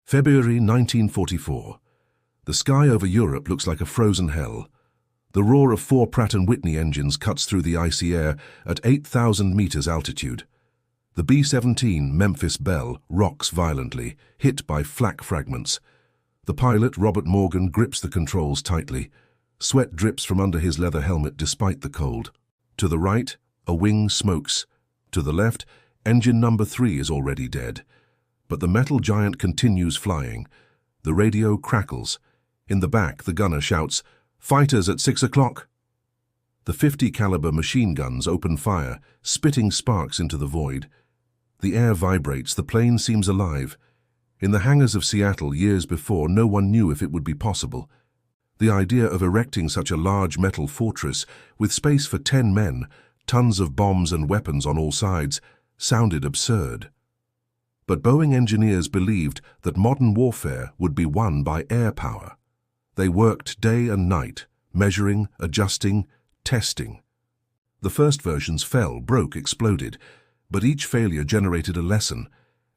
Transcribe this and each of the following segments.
February 1944. The sky over Europe looks like a frozen hell. The roar of four Pratt & Whitney engines cuts through the icy air at 8,000 meters altitude. The B-17 Memphis Belle rocks violently, hit by flak fragments. The pilot, Robert Morgan, grips the controls tightly. Sweat drips from under his leather helmet despite the cold. To the right, a wing smokes. To the left, engine number 3 is already dead. But the metal giant continues flying. The radio crackles. In the back, the gunner shouts, "Fighters at 6 o'clock!" The 50 caliber machine guns open fire, spitting sparks into the void. The air vibrates, the plane seems alive. In the hangars of Seattle years before, no one knew if it would be possible. The idea of erecting such a large metal fortress, with space for 10 men, tons of bombs and weapons on all sides, sounded absurd. But Boeing engineers believed that modern warfare would be won by air power. They worked day and night, measuring, adjusting, testing. The first versions fell, broke, exploded, but each failure generated a lesson,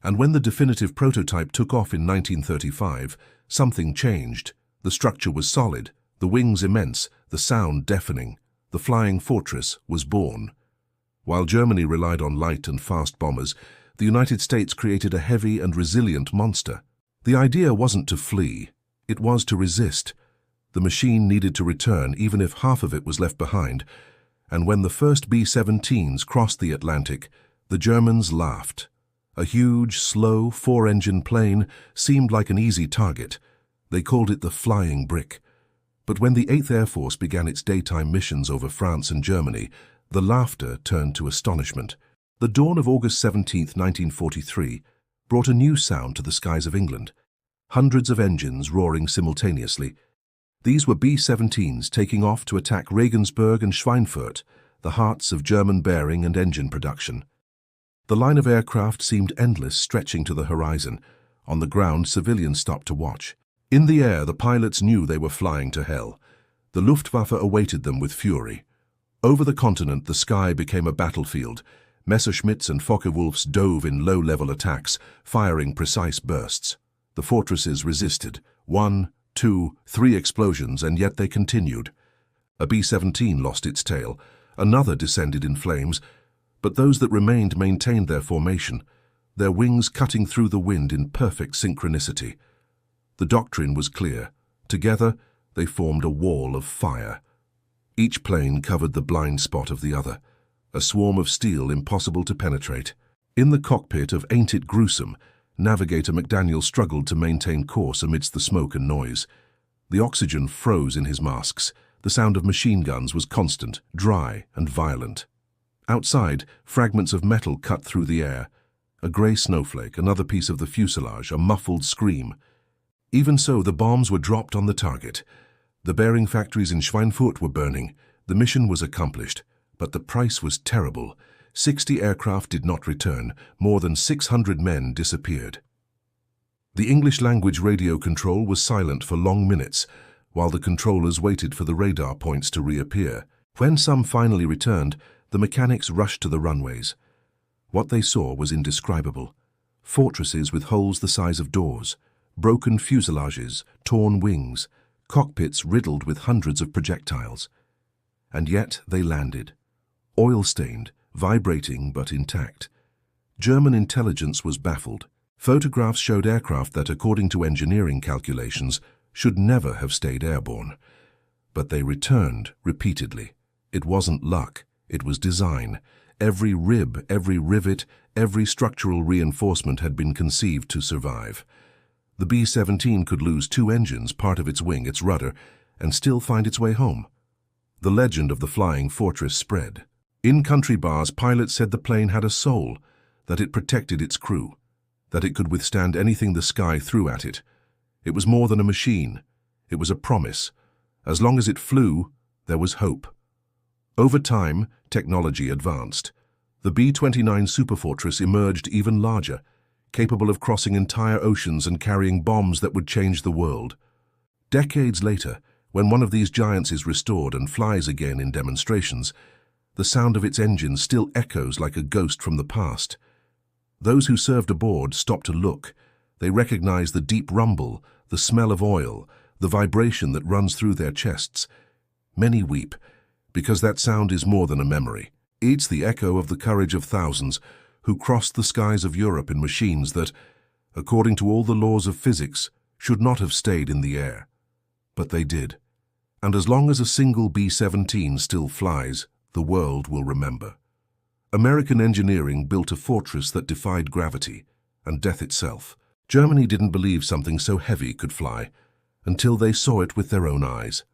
and when the definitive prototype took off in 1935, something changed. The structure was solid, the wings immense, the sound deafening. The flying fortress was born. While Germany relied on light and fast bombers, the United States created a heavy and resilient monster. The idea wasn't to flee, it was to resist. The machine needed to return even if half of it was left behind, and when the first B-17s crossed the Atlantic, the Germans laughed. A huge, slow, 4-engine plane seemed like an easy target. They called it the Flying Brick. But when the 8th Air Force began its daytime missions over France and Germany, the laughter turned to astonishment. The dawn of August 17, 1943, brought a new sound to the skies of England. Hundreds of engines roaring simultaneously. These were B-17s taking off to attack Regensburg and Schweinfurt, the hearts of German bearing and engine production. The line of aircraft seemed endless, stretching to the horizon. On the ground, civilians stopped to watch. In the air, the pilots knew they were flying to hell. The Luftwaffe awaited them with fury. Over the continent, the sky became a battlefield. Messerschmitts and Focke-Wulfs dove in low-level attacks, firing precise bursts. The fortresses resisted. 1, 2, 3 explosions, and yet they continued. A B-17 lost its tail. Another descended in flames, but those that remained maintained their formation, their wings cutting through the wind in perfect synchronicity. The doctrine was clear. Together, they formed a wall of fire. Each plane covered the blind spot of the other, a swarm of steel impossible to penetrate. In the cockpit of Ain't It Gruesome, Navigator McDaniel struggled to maintain course amidst the smoke and noise. The oxygen froze in his masks. The sound of machine guns was constant, dry and violent. Outside, fragments of metal cut through the air. A grey snowflake, another piece of the fuselage, a muffled scream. Even so, the bombs were dropped on the target. The bearing factories in Schweinfurt were burning. The mission was accomplished, but the price was terrible. 60 aircraft did not return. More than 600 men disappeared. The English-language radio control was silent for long minutes, while the controllers waited for the radar points to reappear. When some finally returned, the mechanics rushed to the runways. What they saw was indescribable. Fortresses with holes the size of doors, broken fuselages, torn wings, cockpits riddled with hundreds of projectiles. And yet they landed, oil-stained, vibrating but intact. German intelligence was baffled. Photographs showed aircraft that, according to engineering calculations, should never have stayed airborne. But they returned repeatedly. It wasn't luck, it was design. Every rib, every rivet, every structural reinforcement had been conceived to survive. The B-17 could lose 2 engines, part of its wing, its rudder, and still find its way home. The legend of the flying fortress spread. In country bars, pilots said the plane had a soul, that it protected its crew, that it could withstand anything the sky threw at it. It was more than a machine. It was a promise. As long as it flew, there was hope. Over time, technology advanced. The B-29 Superfortress emerged even larger, capable of crossing entire oceans and carrying bombs that would change the world. Decades later, when one of these giants is restored and flies again in demonstrations, the sound of its engine still echoes like a ghost from the past. Those who served aboard stop to look. They recognize the deep rumble, the smell of oil, the vibration that runs through their chests. Many weep, because that sound is more than a memory. It's the echo of the courage of thousands who crossed the skies of Europe in machines that, according to all the laws of physics, should not have stayed in the air. But they did. And as long as a single B-17 still flies, the world will remember. American engineering built a fortress that defied gravity and death itself. Germany didn't believe something so heavy could fly until they saw it with their own eyes.